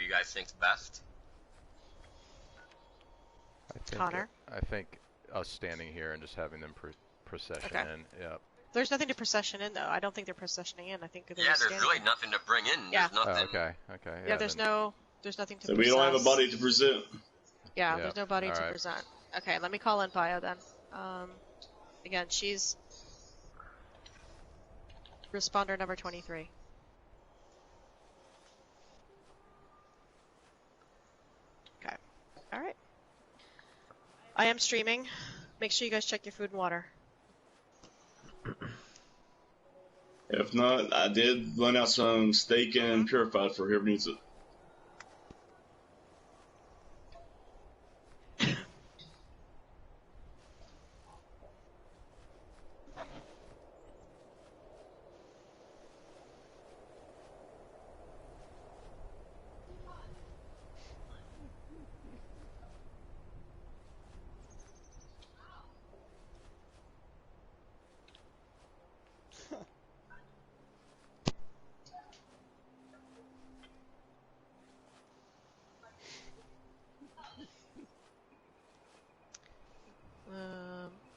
you guys think's best? Connor? I think us standing here and just having them procession in. Yep. There's nothing to procession in, though. I don't think they're processioning in. I think they're there's really nothing to bring in. Yeah. There's nothing. Oh, okay. Yeah, there's nothing to So process. we don't have a body to present. Yeah, there's no body to present. Okay, let me call in Bio then. Again, she's responder number 23. Okay. Alright. I am streaming. Make sure you guys check your food and water. If not, I did run out some steak and purified for whoever needs it.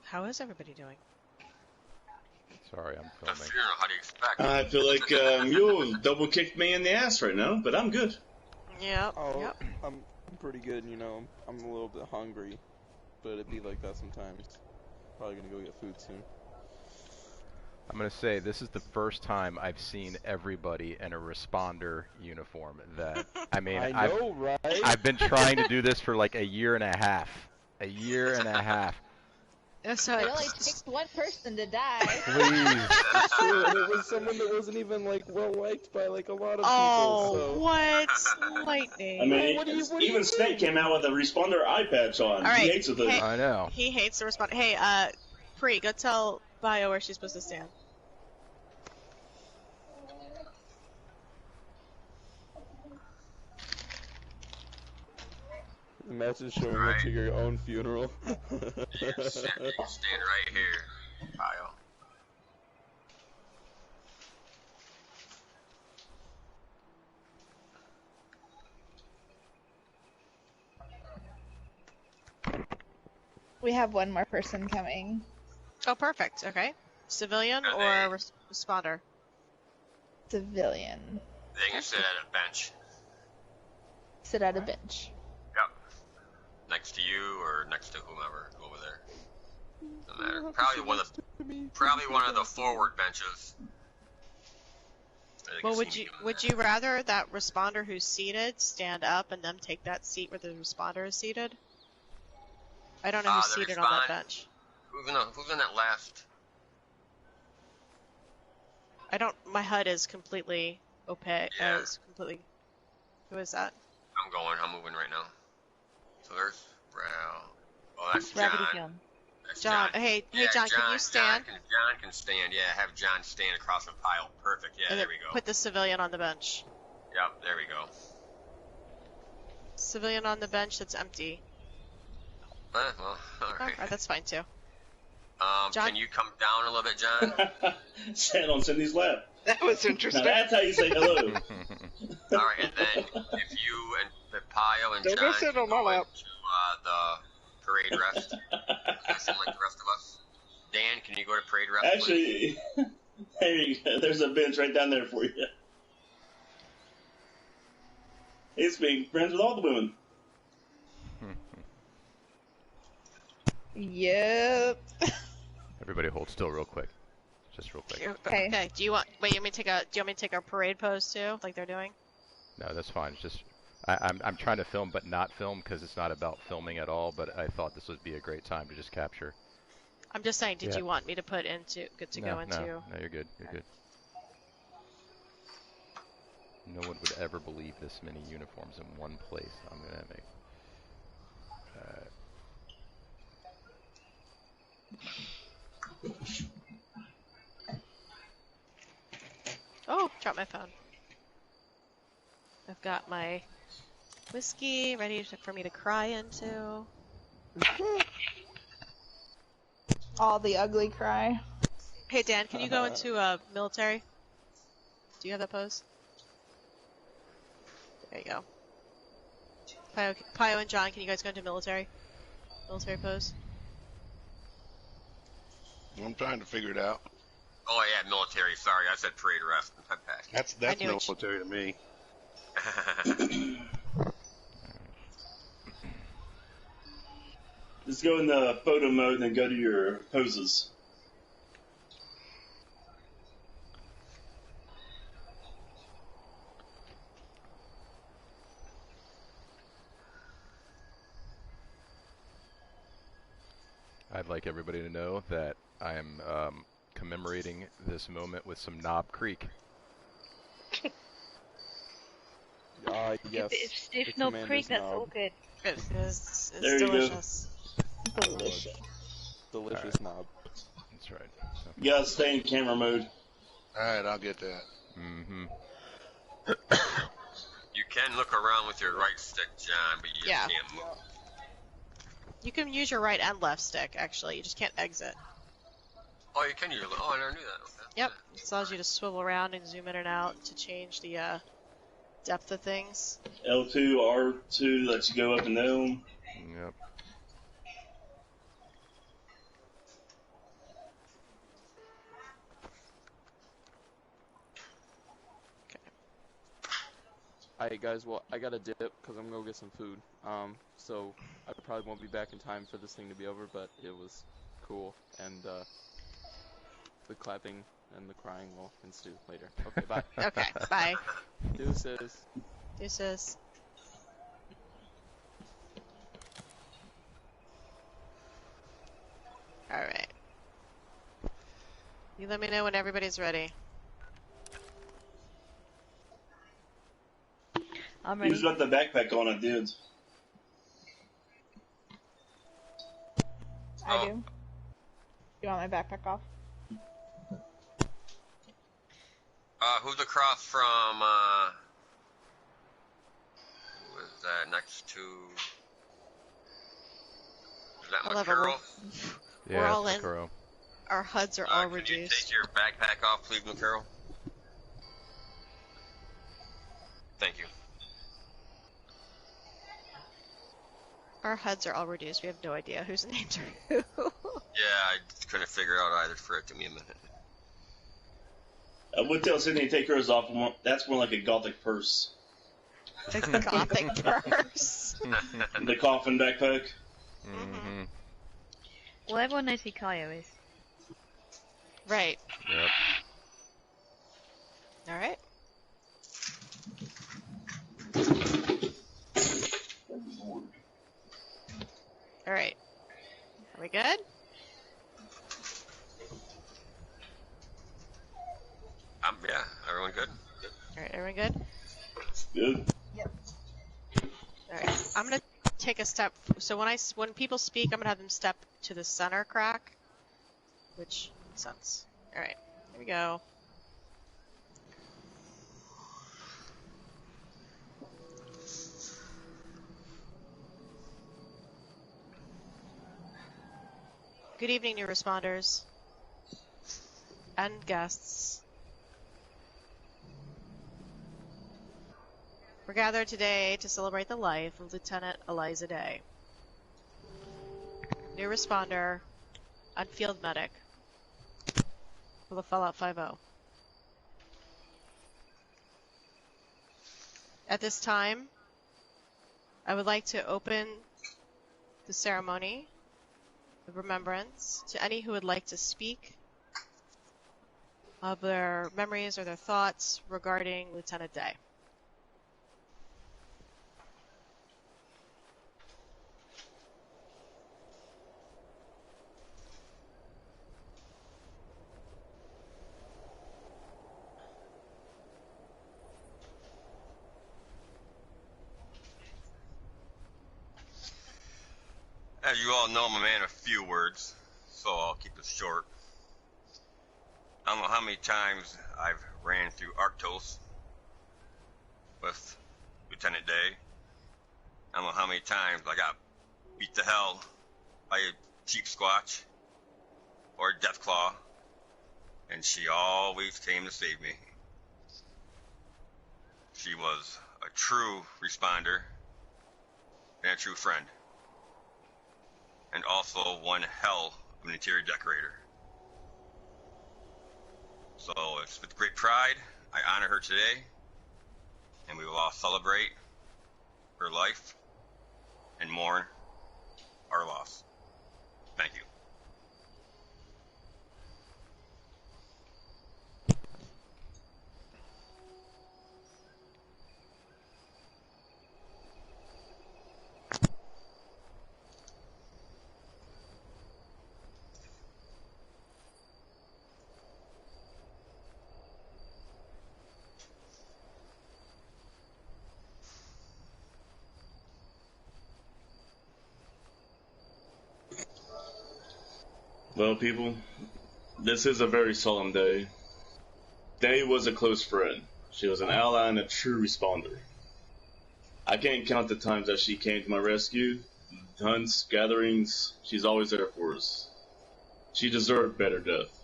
How is everybody doing? Sorry, I'm A filming. funeral, how do you expect? I feel like you double kicked me in the ass right now, but I'm good. Yep. Oh, Yep. I'm pretty good, you know. I'm a little bit hungry, but it'd be like that sometimes. Probably gonna go get food soon. I'm gonna say this is the first time I've seen everybody in a responder uniform. That I mean, I know, right? I've been trying to do this for like a year and a half. A year and a half. So It only takes one person to die. Please. True, and it was someone that wasn't even like well liked by like a lot of Oh, people. So. what? Lightning. I mean, What do you even Snake came out with a responder eye patch on. All right. He hates it. Hey, I know. He hates the responder. Hey, Pri, go tell Bio where she's supposed to stand. Imagine showing up to your own funeral. You can stand right here, Bio. We have one more person coming. Oh, perfect. Okay. Civilian or responder? Civilian. They can sit at a bench. Sit at a bench. Yep. Next to you or next to whomever over there. Doesn't matter. Probably one of the forward benches. Well, would you rather that responder who's seated stand up and them take that seat where the responder is seated? I don't know who's seated on that bench. Who's in that last? I don't. My HUD is completely opaque. Yeah. Who is that? I'm moving right now. So there's Ral. Oh, that's Rabbity John. John. That's John. Hey, John, can you stand? John can stand. Yeah, have John stand across the pile. Perfect. Yeah, And there we go. Put the civilian on the bench. Yep, there we go. Civilian on the bench that's empty. Well, all right. Alright, that's fine too. John? Can you come down a little bit, John? Stand on Cindy's lap. That was interesting. Now that's how you say hello. All right, and then if you and Pio and Don't John go sit can on my go lap. into the parade rest, position like the rest of us. Dan, can you go to parade rest? Please? Actually, there you go. There's a bench right down there for you. He's being friends with all the women. Yep. Everybody hold still real quick. Just real quick. Okay. Okay. Do you want me to take a parade pose too, like they're doing? No, that's fine. It's just I'm trying to film but not film because it's not about filming at all. But I thought this would be a great time to just capture. I'm just saying. Did Yeah. you want me to put into go into? No, you're good. You're good. No one would ever believe this many uniforms in one place. I'm gonna make. Oh, dropped my phone. I've got my whiskey ready for me to cry into. All the ugly cry. Hey Dan, can you go into military? Do you have that pose? There you go. Pio and John, can you guys go into military pose? I'm trying to figure it out. Oh yeah, military. Sorry, I said parade rest. My bad. That's knew it. military to me. Just go in the photo mode and then go to your poses. I'd like everybody to know that I am commemorating this moment with some Knob Creek. Yes. If the no Commander's Creek, that's Knob. all good. It's There you go. delicious. Delicious. Delicious knob. That's right. So, You gotta stay in camera mode. Alright, I'll get that. mm-hmm. You can look around with your right stick, John, but you Yeah. can't move. You can use your right and left stick, actually. You just can't exit. Oh, you can use. Oh, I never knew that. Okay. Yep. It allows you to swivel around and zoom in and out to change the depth of things. L2, R2 lets you go up and down. Yep. Alright guys, well, I gotta dip because I'm gonna go get some food. So I probably won't be back in time for this thing to be over, but it was cool, and the clapping and the crying will ensue later. Okay, bye. Okay, bye. Deuces. Deuces. Alright. You let me know when everybody's ready. I'm Who's ready. got the backpack on it, dude? I do. You want my backpack off? Who's across from, who is that next to, is that I'll have a Makuro? We're Yeah, all it's in. Makuro. Our HUDs are all Can you reduced. take your backpack off, please, Makuro? Thank you. Our HUDs are all reduced. We have no idea whose names are who. Yeah, I couldn't figure it out either for it. Took me a minute. I would tell Sydney to take hers off. That's more like a gothic purse. The gothic purse. The coffin backpack. Mm-hmm. Well, everyone knows who Kaio is. Right. Yep. Alright. Alright. Are we good? Yeah, everyone good? Alright, everyone good? Good. Alright. I'm gonna take a step. So when people speak, I'm gonna have them step to the center crack. Which makes sense. Alright. Here we go. Good evening, new responders and guests. We're gathered today to celebrate the life of Lieutenant Eliza Day, new responder and field medic for the Fallout 5-0. At this time, I would like to open the ceremony of remembrance to any who would like to speak of their memories or their thoughts regarding Lieutenant Day. As you all know, I'm a man of few words, so I'll keep it short. I don't know how many times I've ran through Arctos with Lieutenant Day. I don't know how many times I got beat to hell by a Cheap Squatch or Deathclaw, and she always came to save me. She was a true responder, and a true friend. And also one hell of an interior decorator. So it's with great pride I honor her today, and we will all celebrate her life and mourn our loss. Thank you. Well, people, this is a very solemn day. Day was a close friend. She was an ally and a true responder. I can't count the times that she came to my rescue. Hunts, gatherings, she's always there for us. She deserved better death.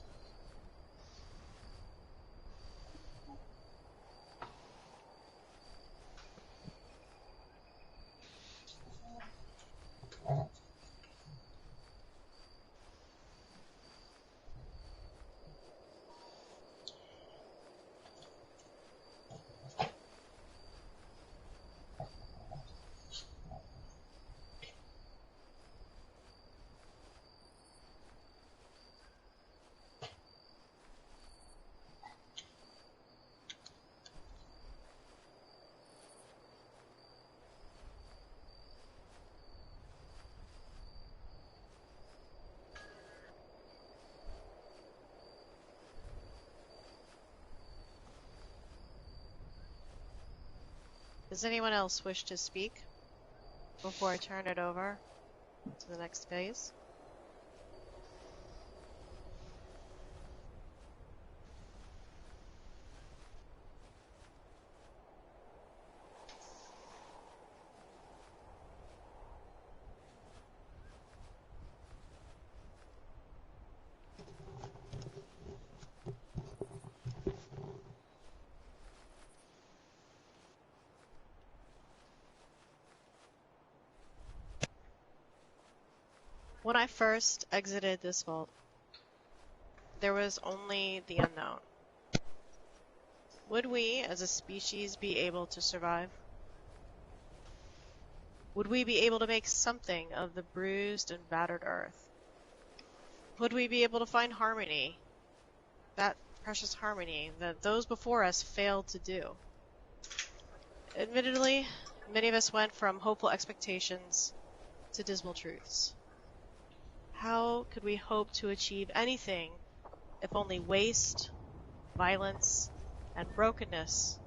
Does anyone else wish to speak before I turn it over to the next phase? When I first exited this vault, there was only the unknown. Would we, as a species, be able to survive? Would we be able to make something of the bruised and battered earth? Would we be able to find harmony, that precious harmony that those before us failed to do? Admittedly, many of us went from hopeful expectations to dismal truths. How could we hope to achieve anything if only waste, violence, and brokenness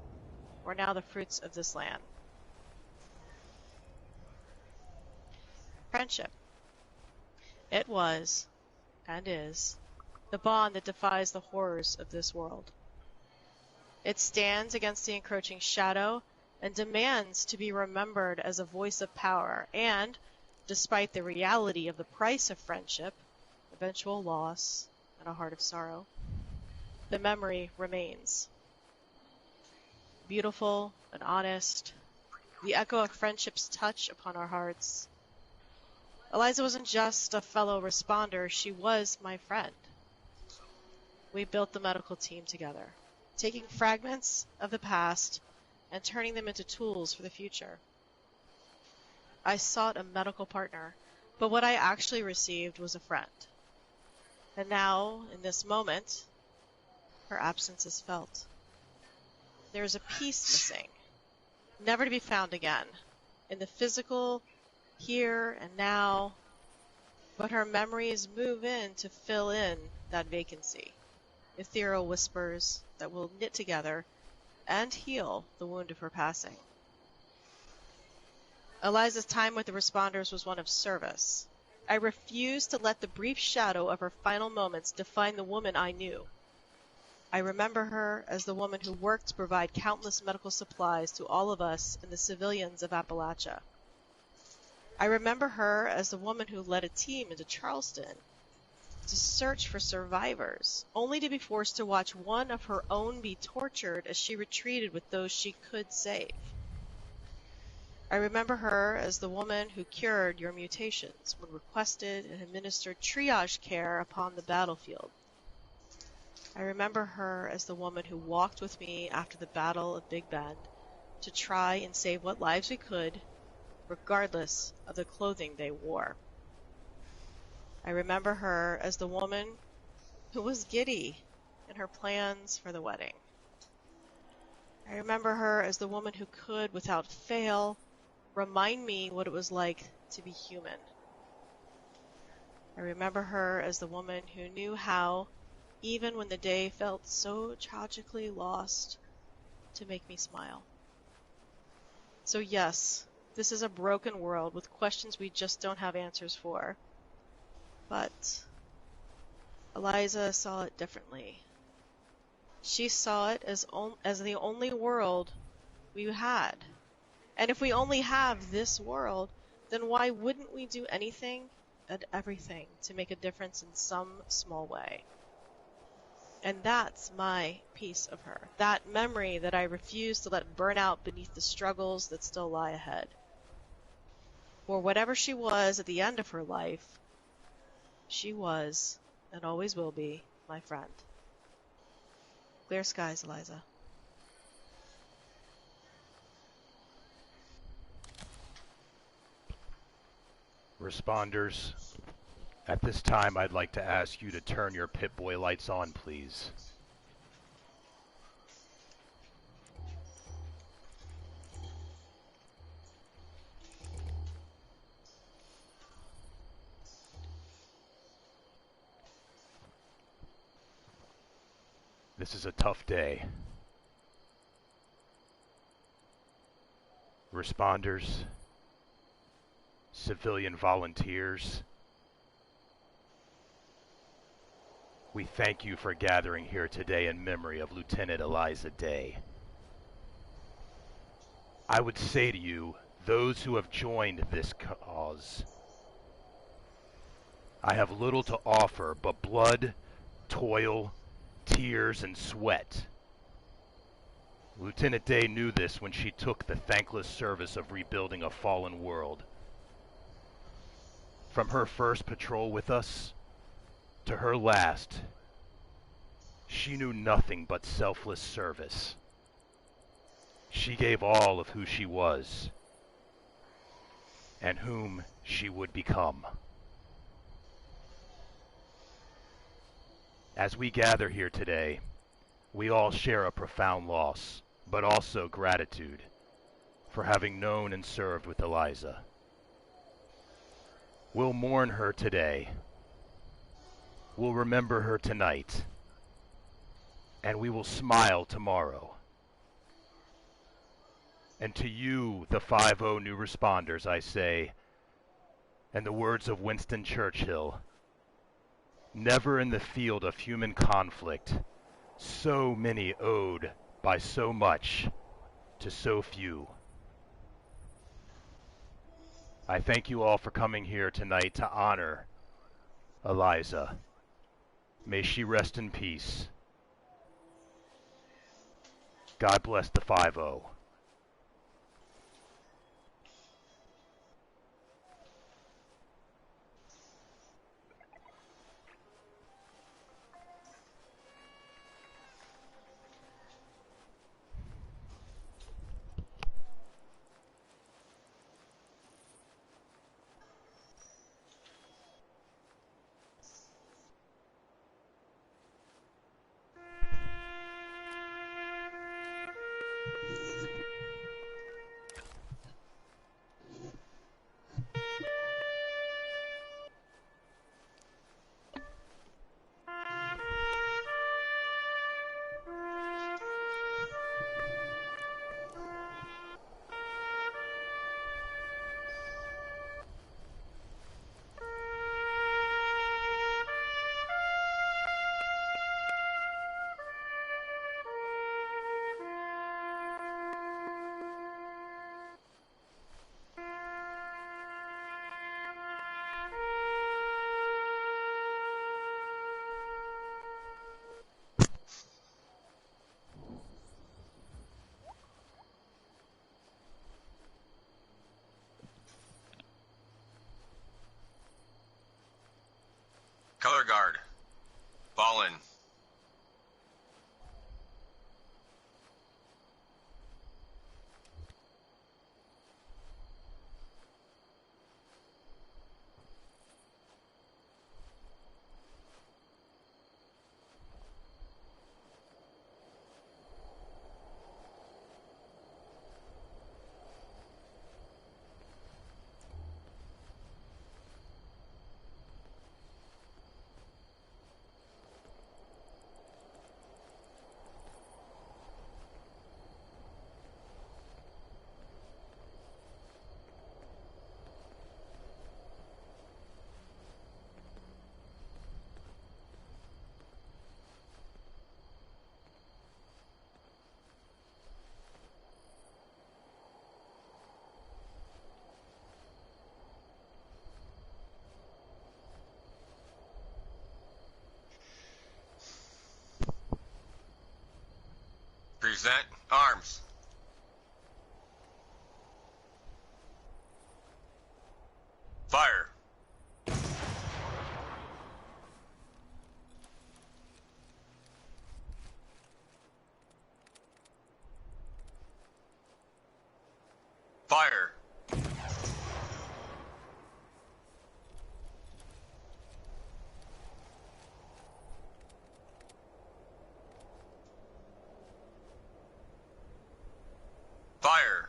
were now the fruits of this land? Friendship. It was, and is, the bond that defies the horrors of this world. It stands against the encroaching shadow and demands to be remembered as a voice of power, and despite the reality of the price of friendship, eventual loss, and a heart of sorrow, the memory remains. Beautiful and honest, the echo of friendship's touch upon our hearts. Eliza wasn't just a fellow responder, she was my friend. We built the medical team together, taking fragments of the past and turning them into tools for the future. I sought a medical partner, but what I actually received was a friend. And now, in this moment, her absence is felt. There is a piece missing, never to be found again, in the physical, here and now, but her memories move in to fill in that vacancy, ethereal whispers that will knit together and heal the wound of her passing. Eliza's time with the responders was one of service. I refused to let the brief shadow of her final moments define the woman I knew. I remember her as the woman who worked to provide countless medical supplies to all of us and the civilians of Appalachia. I remember her as the woman who led a team into Charleston to search for survivors, only to be forced to watch one of her own be tortured as she retreated with those she could save. I remember her as the woman who cured your mutations when requested and administered triage care upon the battlefield. I remember her as the woman who walked with me after the Battle of Big Bend to try and save what lives we could, regardless of the clothing they wore. I remember her as the woman who was giddy in her plans for the wedding. I remember her as the woman who could, without fail, remind me what it was like to be human. I remember her as the woman who knew how, even when the day felt so tragically lost, to make me smile. So yes, this is a broken world with questions we just don't have answers for. But Eliza saw it differently. She saw it as the only world we had. And if we only have this world, then why wouldn't we do anything and everything to make a difference in some small way? And that's my piece of her. That memory that I refuse to let burn out beneath the struggles that still lie ahead. For whatever she was at the end of her life, she was, and always will be, my friend. Clear skies, Eliza. Responders, at this time I'd like to ask you to turn your Pip-Boy lights on, please. This is a tough day. Responders, civilian volunteers, we thank you for gathering here today in memory of Lieutenant Eliza Day. I would say to you, those who have joined this cause, I have little to offer but blood, toil, tears, and sweat. Lieutenant Day knew this when she took the thankless service of rebuilding a fallen world. From her first patrol with us to her last, she knew nothing but selfless service. She gave all of who she was and whom she would become. As we gather here today, we all share a profound loss, but also gratitude for having known and served with Eliza. We'll mourn her today. We'll remember her tonight. And we will smile tomorrow. And to you, the 5-0 new responders, I say, in the words of Winston Churchill, never in the field of human conflict so many owed by so much to so few. I thank you all for coming here tonight to honor Eliza. May she rest in peace. God bless the 5-0. Present arms. Fire. Fire. Fire.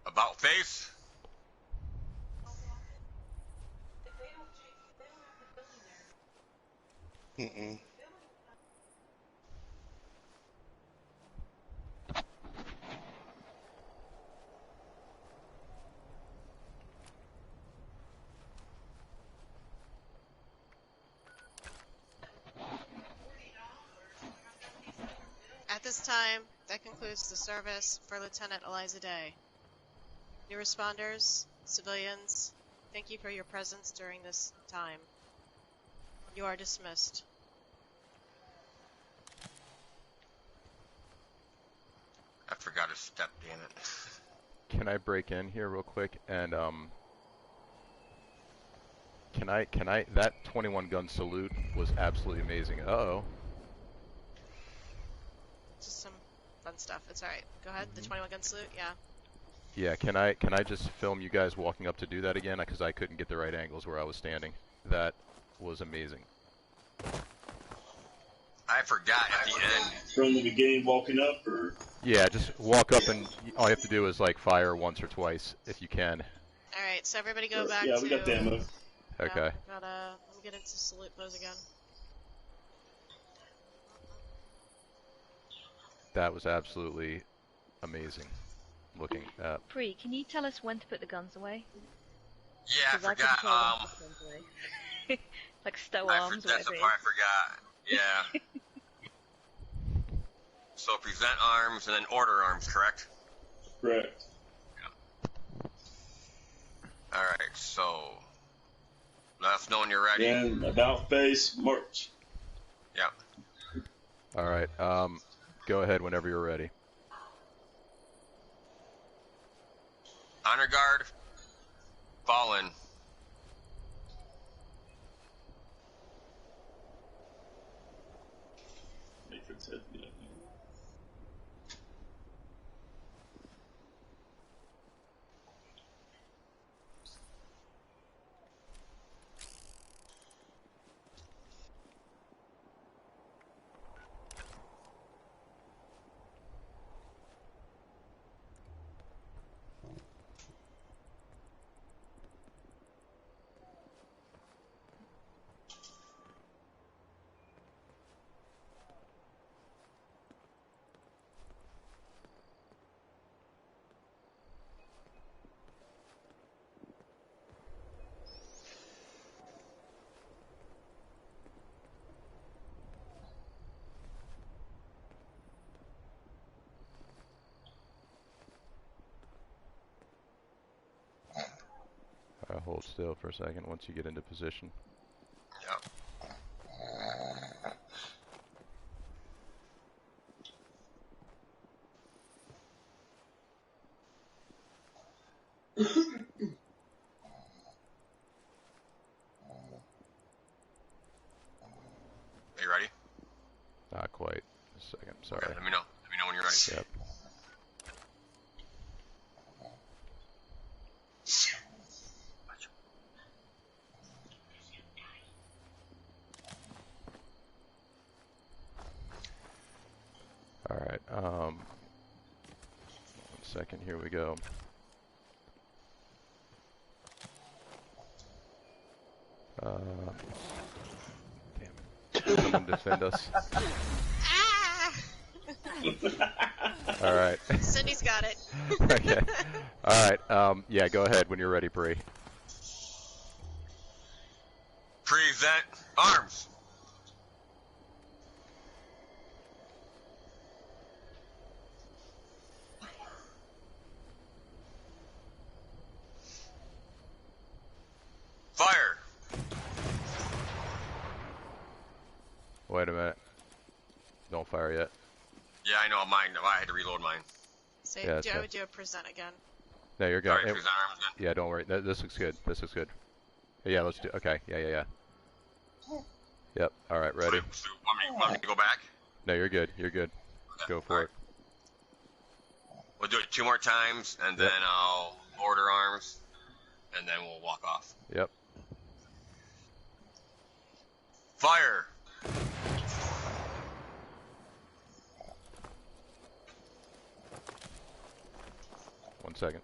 About face. Mm-mm. At this time, that concludes the service for Lieutenant Eliza Day. New responders, civilians, thank you for your presence during this time. You are dismissed. I forgot to step, damn it. Can I break in here real quick and can I that 21 gun salute was absolutely amazing. Uh-oh. Just some fun stuff. It's alright. Go ahead. The 21 gun salute, yeah. Yeah, can I just film you guys walking up to do that again, because I couldn't get the right angles where I was standing. That was amazing. I forgot at the end. From the beginning, walking up, or Yeah, just walk up and all you have to do is like fire once or twice if you can. Alright, so everybody go back yeah, to... we got the ammo. Okay. Yeah, let me get into salute pose again. That was absolutely amazing looking at. Bree, can you tell us when to put the guns away? Yeah, I 'Cause couldn't forgot. tell when to put the guns away. Like stow arms, That's the whatever. part I forgot. Yeah. So present arms and then order arms, correct? Correct. Alright, so let us know when you're ready. And about face, march. Yeah. All right. Go ahead whenever you're ready. Honor guard. Fall in. Matrix head, yeah. Hold still for a second once you get into position. Yeah. Are you ready? Not quite. A second. Sorry. Okay, let me know. Let me know when you're ready. Yep. Alright, 1 second, here we go. Damn it. Someone defend us. Ah! All right. Cindy's got it. Okay. All right. Yeah, go ahead when you're ready, Bree. Present arms. Fire. Wait a minute. Don't fire yet. Yeah, I know mine. I had to reload mine. Say, Yeah, I okay. would do a present again. No, you're good. Sorry, present arms then. Yeah, don't worry. This looks good. This looks good. Yeah, let's do. Okay. Yeah. Yep. All right. Ready? So, want me to go back? No, you're good. You're good. Go for it. We'll do it 2 more times, and then I'll order arms, and then we'll walk off. Yep. Fire. One second.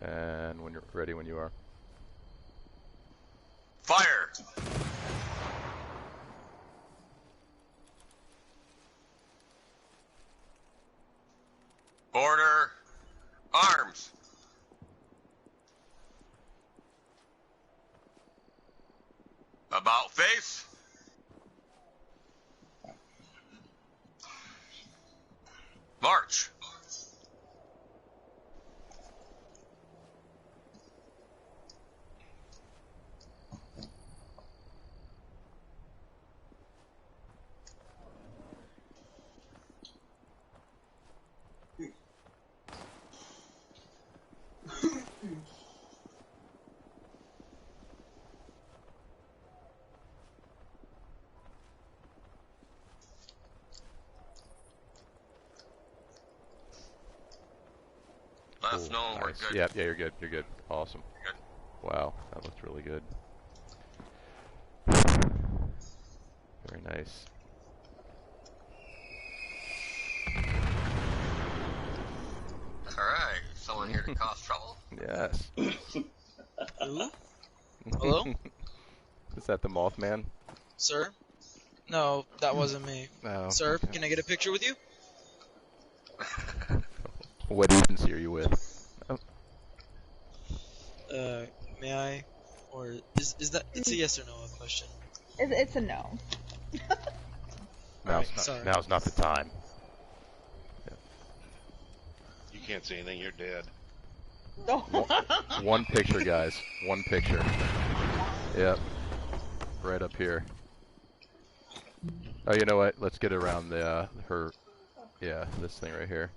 And when you're ready, when you are. Fire. Order arms. About face. March. Let us know when we're Nice. good. Yeah, you're good. You're good. Awesome. Good. Wow, that looked really good. Very nice. Alright, someone here to cause trouble? Yes. Who? Hello? Is that the Mothman? Sir? No, that wasn't me. No. Sir, can I get a picture with you? What agency are you with? Oh, May I? Or is that, it's a yes or no question. It's a no. now's, Alright, sorry. now's not the time. You can't see anything. You're dead. One picture, guys. One picture. Yep. Right up here. Oh, you know what? Let's get around the yeah, this thing right here.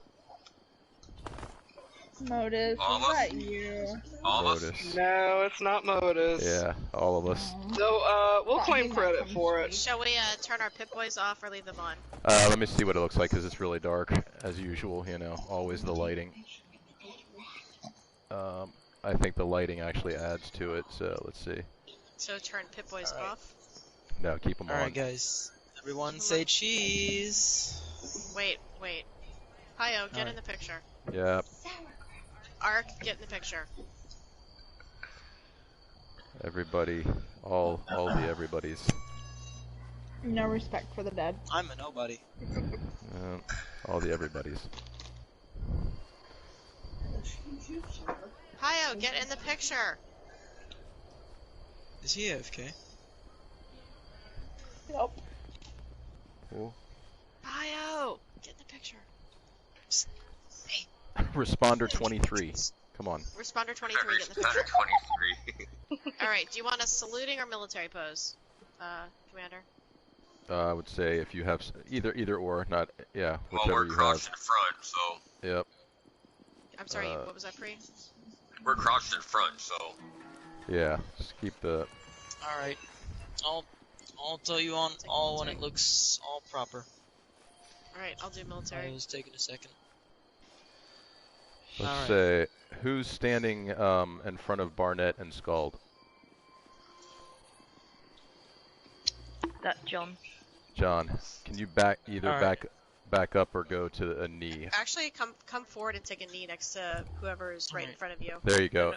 Modus, All of is us? that you? All of us? Modus. No, it's not Modus. Yeah, all of us. So, we'll claim credit for it. Shall we turn our Pip Boys off or leave them on? Let me see what it looks like, because it's really dark, as usual, you know, always the lighting. I think the lighting actually adds to it, so let's see. So turn Pip Boys off? No, keep them on. Alright, guys. Everyone say cheese. Wait. Pio, get Alright. in the picture. Yep. Ark, get in the picture. Everybody, all the everybody's. No respect for the dead. I'm a nobody. All the everybody's. Pio, get in the picture. Is he AFK? Yep. Cool. Pio, get in the picture. Responder 23. Come on. Responder 23, get in the Responder picture. 23. Alright, do you want a saluting or military pose? Commander? I would say if you have either or, not yeah, Well, whichever we're you crouched have. in front, so... Yep. I'm sorry, what was that, Pre? We're crouched in front, so... Yeah. Just keep the. Alright. I'll tell you on all when it looks all proper. Alright, I'll do I military. was taking a second. Let's Alright. say who's standing in front of Barnett and Scald. That John. John, can you either Alright. back up or go to a knee? Actually, come forward and take a knee next to whoever is right in front of you. There you go.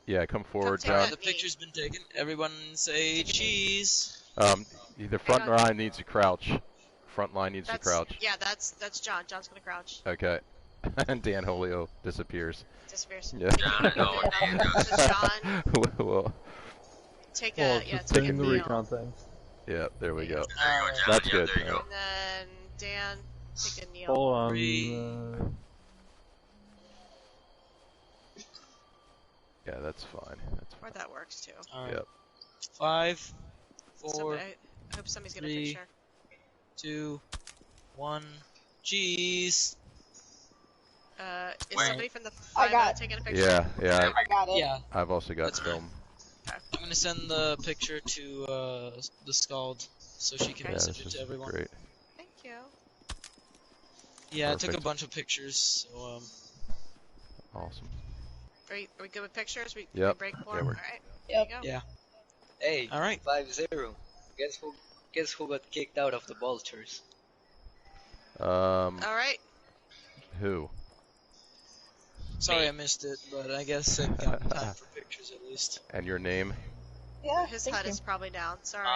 Yeah, come forward, take John. a- The picture's been taken. Everyone say cheese. The front line needs to crouch. Front line needs to crouch. Yeah, that's John. John's gonna crouch. Okay. And Dan Holio disappears. Disappears. Yeah. John, no, Dan goes. John, well, take Well, a just take a putting the kneel. recon thing. yeah, there we go. There you go, John. That's Yeah, good. there you go. And then Dan, take a kneel. Hold on. Yeah, that's fine. That's Or fine. that works too. Alright. Yep. 5, 4, Somebody, I hope somebody's gonna 3. picture. 2, 1. Jeez. Is Wait. somebody from the I 5 got- taking a picture? Yeah, yeah. I got it. Yeah. I've also got That's film. I'm gonna send the picture to the Scald so she can Okay. Yeah, send this it is to everyone. great. Thank you. Yeah, I took a Perfect. bunch of pictures, so Awesome. Are we good with pictures? We Yep. break Yeah, form. we're- Alright. Yep. There you go. yeah. Hey, Alright. 5-0. Guess who got kicked out of the Vultures? Alright. Who? Sorry I missed it, but I guess it got time for pictures at least. And your name? Yeah, His thank HUD you. is probably down. Sorry.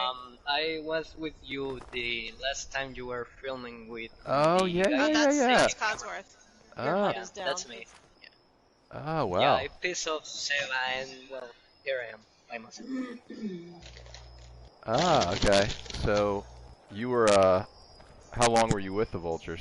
I was with you the last time you were filming with. Oh, the yeah, guy. Oh, yeah, that's yeah. James Codsworth. Your Ah, HUD is down. That's me. oh, wow. Yeah, I pissed off Seva, and well, here I am by myself. Ah, okay. So, you were, how long were you with the Vultures?